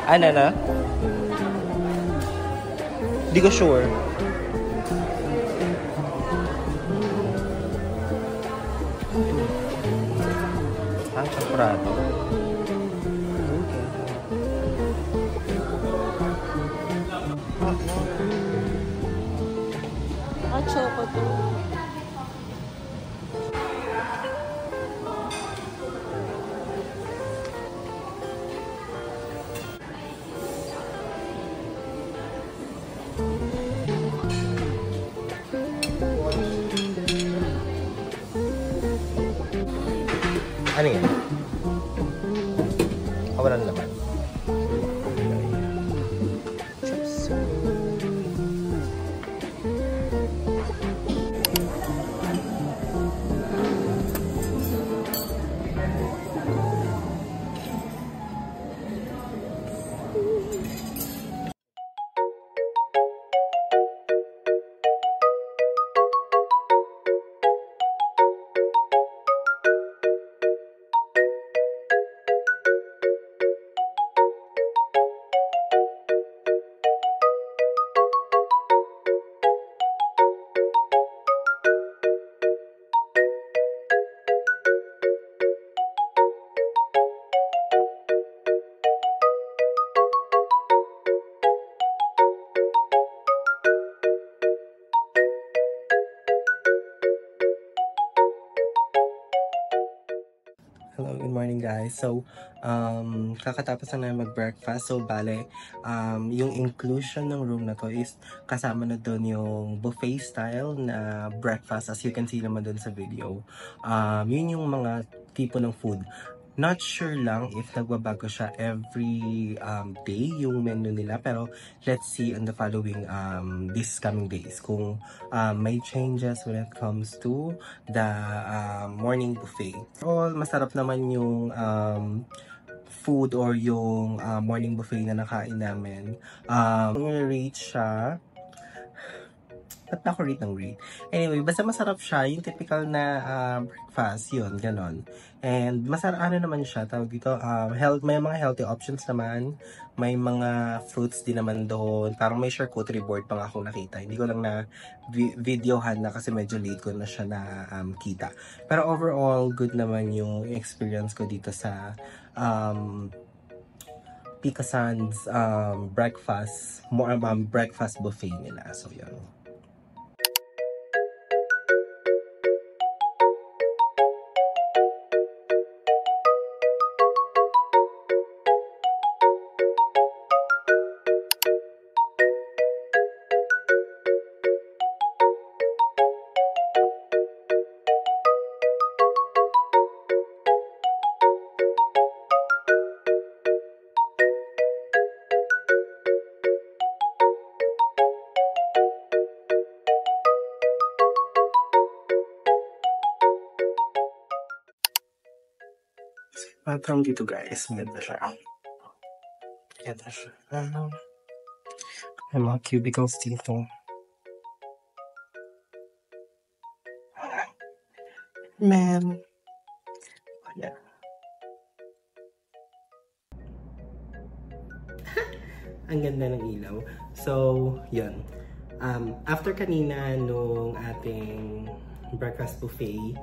Ano na? Di ko sure. Champurado. Choco to. Ano yan? Wala na naman. Hello, good morning guys. So, kakatapos na namin mag-breakfast. So, bale, yung inclusion ng room na to is kasama na doon yung buffet style na breakfast as you can see naman doon sa video. Yun yung mga tipo ng food. Not sure lang if nagbabago siya every day yung menu nila, pero let's see on the following these coming days kung may changes when it comes to the morning buffet. All masarap naman yung food or yung morning buffet na nakain namin. Rate siya. Ba't na ako rate ng rate? Anyway, basta masarap siya. Yung typical na breakfast, yun, ganon. And masarap, ano naman siya, tawag dito, may mga healthy options naman. May mga fruits din naman doon. Parang may charcuterie board pa nga akong nakita. Hindi ko lang na videohan na kasi medyo late ko na siya na kita. Pero overall, good naman yung experience ko dito sa Pikasan's breakfast buffet nila. So, yun. Bathroom dito guys, maganda siya. Maganda siya. May mga cubicles dito. Man. Yeah. Ang ganda ng ilaw. So, yun. After kanina nung ating breakfast buffet,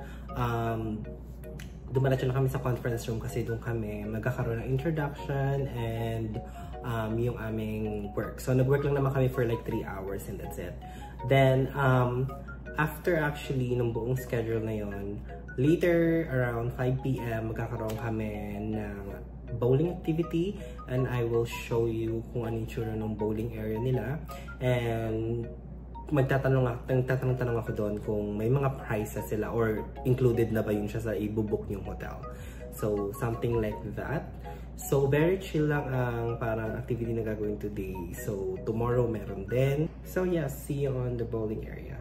dumalatso na kami sa conference room kasi doon kami magkakaroon ng introduction and yung aming work. So, nag-work lang naman kami for like 3 hours and that's it. Then, after actually nung buong schedule na yon, later around 5 PM, magkakaroon kami ng bowling activity and I will show you kung ano yung tsura ng bowling area nila. And magtatanong ako doon kung may mga prices sila or included na ba yun siya sa i-book yung hotel. So, something like that. So, very chill lang ang parang activity na gagawin today. So, tomorrow meron din. So, yeah, see you on the bowling area.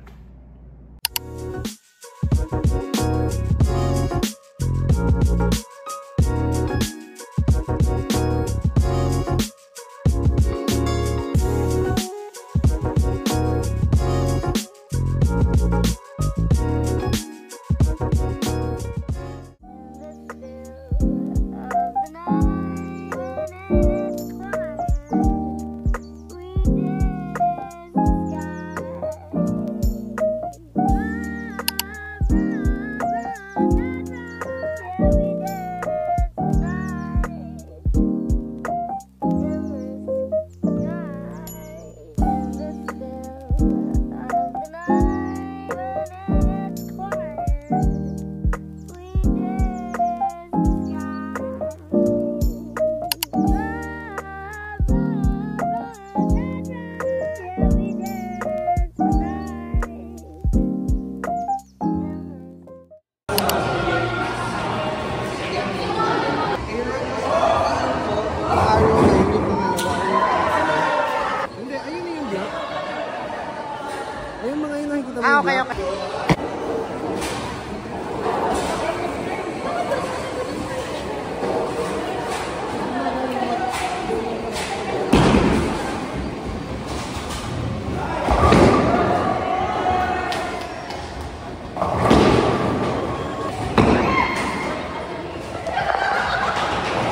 yung mga yun nakikita mo. Okay, okay.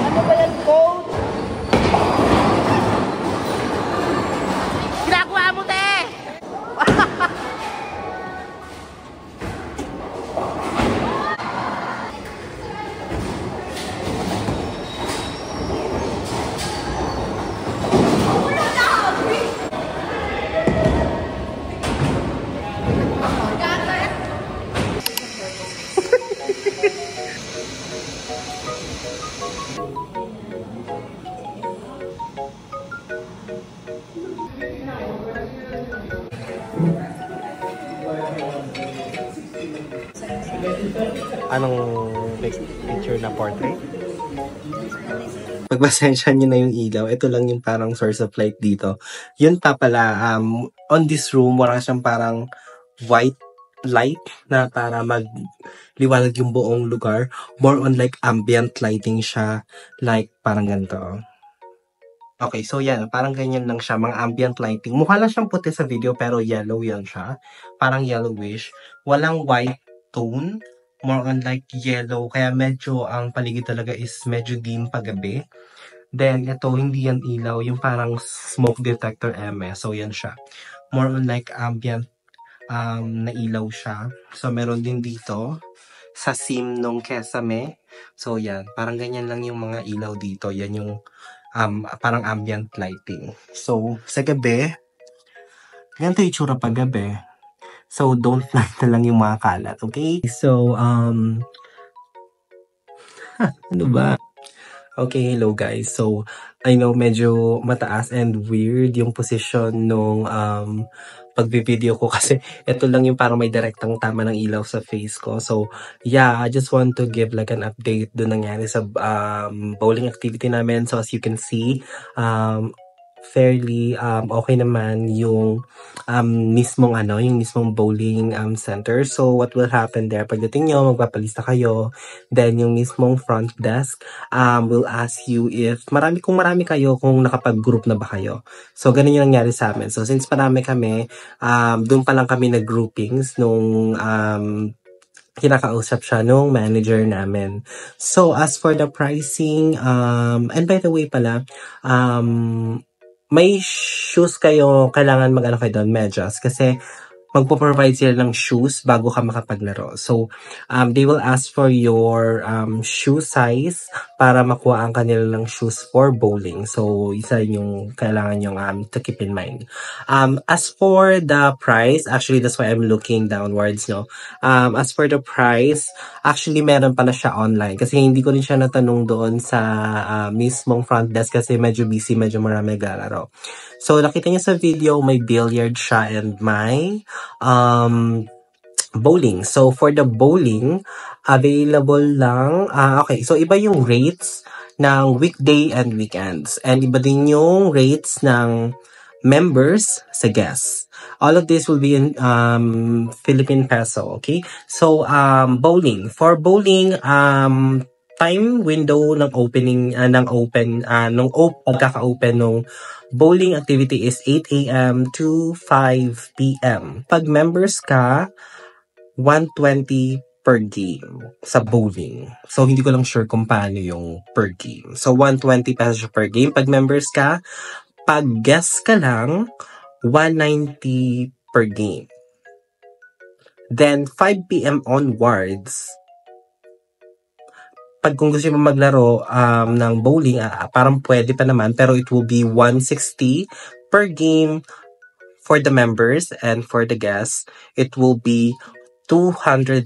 Ano ba yan, coach? Ginagawa mo, te! Anong picture na portrait? Pagpasensya nyo na yung ilaw, ito lang yung parang source of light dito. Yun pa pala, on this room, wala siyang parang white light na para magliwanag yung buong lugar. More on like ambient lighting siya, like parang ganito. Okay, so yan, parang ganyan lang siya, mga ambient lighting. Mukha lang siyang puti sa video, pero yellow yan siya. Parang yellowish. Walang white tone, more on like yellow, kaya medyo ang paligid talaga is medyo dim paggabi. Then, ito, hindi yan ilaw, yung parang smoke detector eme. So, yan siya. More on like ambient na ilaw siya. So, meron din dito sa sim nung Kesame. So, yan. Parang ganyan lang yung mga ilaw dito. Yan yung parang ambient lighting. So, sa gabi, ganito yung tsura pag gabi. So, don't light na lang yung mga kalat, okay? So, ano ba? Okay, hello guys. So, I know medyo mataas and weird yung position nung pagbi-video ko kasi ito lang yung parang may direktang tama ng ilaw sa face ko. So, yeah, I just want to give like an update doon nangyari sa bowling activity namin. So, as you can see, fairly okay naman yung yung mismong bowling center. So, what will happen there? Pagdating nyo, magpapalista kayo. Then, yung mismong front desk will ask you if kung marami kayo, kung nakapag-group na ba kayo. So, ganun yung nangyari sa amin. So, since marami kami, doon pa lang kami nag-groupings nung kinakausap siya nung manager namin. So, as for the pricing, and by the way pala, may shoes kayo, kailangan mag-ano kayo doon, medyas. Kasi magpo-provide sila ng shoes bago ka makapaglaro. So, they will ask for your shoe size para makuha ang kanila ng shoes for bowling. So, isa yung kailangan yung to keep in mind. As for the price, actually, that's why I'm looking downwards, no? As for the price, actually, meron pala siya online. Kasi hindi ko rin siya natanong doon sa mismong front desk kasi medyo busy, medyo marami naglalaro. So, nakita niyo sa video, may billiard siya and may bowling. So, for the bowling, available lang, okay, so iba yung rates ng weekday and weekends. And iba din yung rates ng members sa guests. All of this will be in Philippine peso, okay? So, bowling. For bowling, time window ng opening pagkaka-open nung bowling activity is 8 a.m. to 5 p.m. Pag members ka, 120 per game sa bowling. So, hindi ko lang sure kung paano yung per game. So, 120 pesos per game. Pag members ka, pag guest ka lang, 190 per game. Then, 5 p.m. onwards, pag kung gusto mo maglaro ng bowling, parang pwede pa naman, pero it will be 160 per game for the members, and for the guests, it will be 230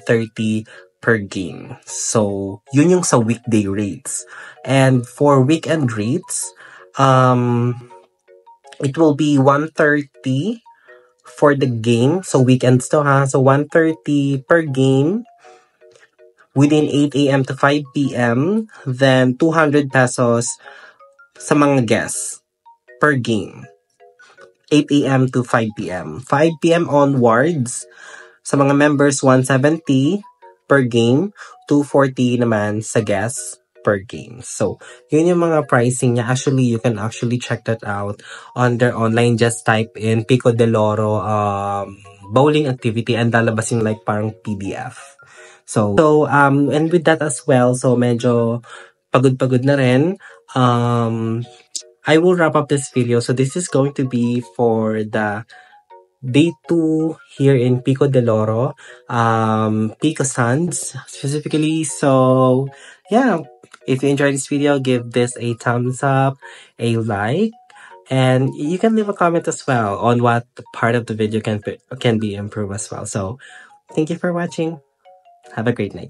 per game. So, yun yung sa weekday rates. And for weekend rates, it will be 130 for the game. So, weekends to ha. So, 130 per game within 8 a.m. to 5 p.m. Then, 200 pesos sa mga guests per game. 8 a.m. to 5 p.m. 5 p.m. onwards, sa mga members, 170 per game, 240 naman sa guests per game. So, yun yung mga pricing niya. Actually, you can actually check that out on their online. Just type in Pico de Loro bowling activity and lalabas yung like parang PDF. And with that as well, so medyo pagod-pagod na rin. I will wrap up this video. So this is going to be for the day 2 here in Pico de Loro, Pico Sands specifically. So yeah, if you enjoyed this video, give this a thumbs up, a like, and you can leave a comment as well on what part of the video can be improved as well. So thank you for watching. Have a great night.